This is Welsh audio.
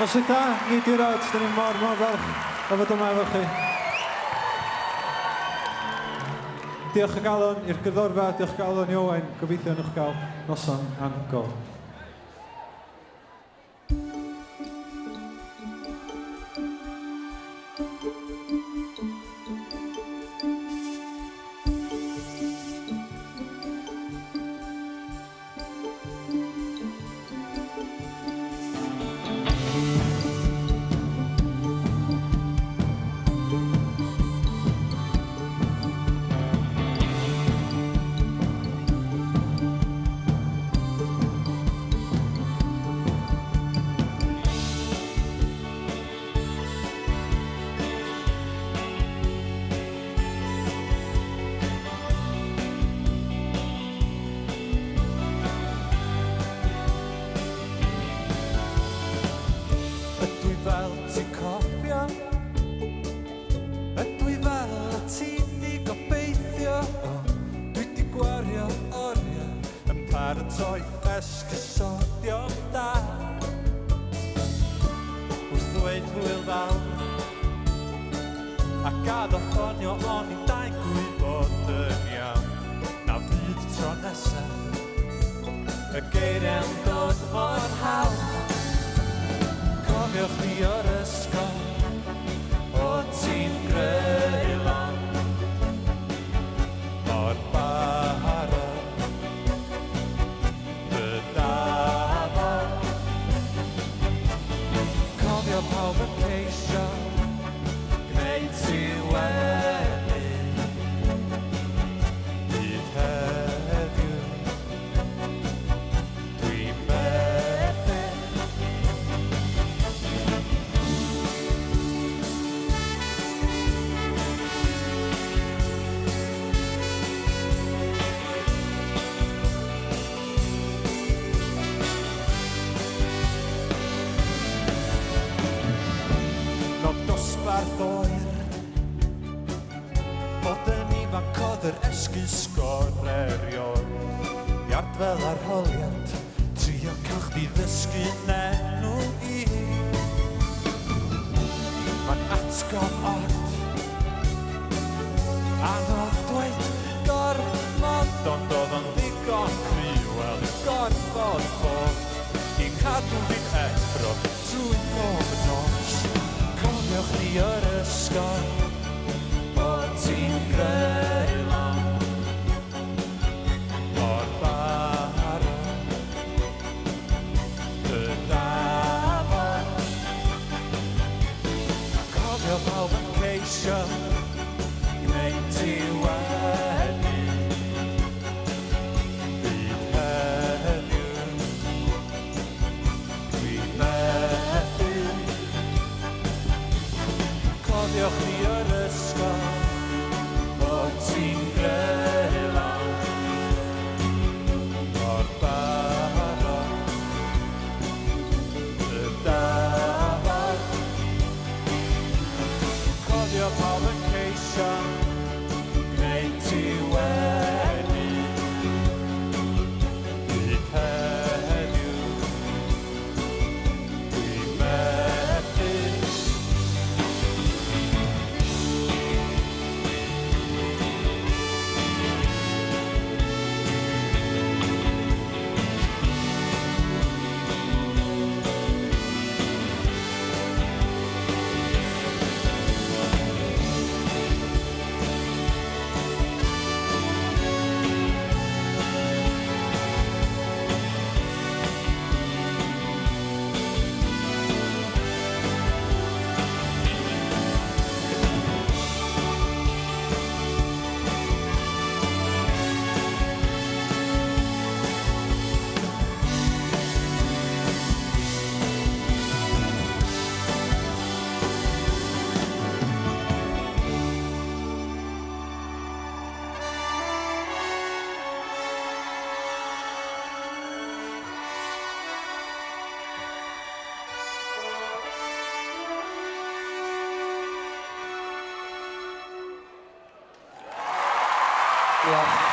Os ydw, ni di'r oed, dyn ni'n mor falch o fod yma efo chi. Diolch o galon i'r gyddorfa, diolch o galon i Owain. Gobeithio nhw'ch gael noson anhygoel. Paratoi esgysodio da wrth ddweud hwyl fawr a gad o ffonio o'n i da'n gwybod yn iawn na fydd tro nesaf y geiriau'n dod mor hawdd cofiwch ni o'r ysgol o ti'n greu lan mor barod pawb yn ceisio gwneud ti wedyn hyd heddiw dwi'n methu dosbarth oer bod yn ifanc oedd yr esgus goreriol iard fel arholiad trio cael chdi ddysgu'n enw i mae'n atgof od anodd dweud gormod ond oedd o'n ddigon cry wel gorfod bod i'n cadw fi'n effro trwy bob nos cofiwch ni o'r ysgol o ti'n greu lan o'r barod y dafod cofio pawb yn ceisio gwneud ti wedyn hyd heddiw dwi'n methu cofiwch ni o'r ysgol o ti'n greu lan o'r barod y dafod cofio pawb yn ceisio gwneud ti wedyn hyd heddiw dwi'n methu Diolch.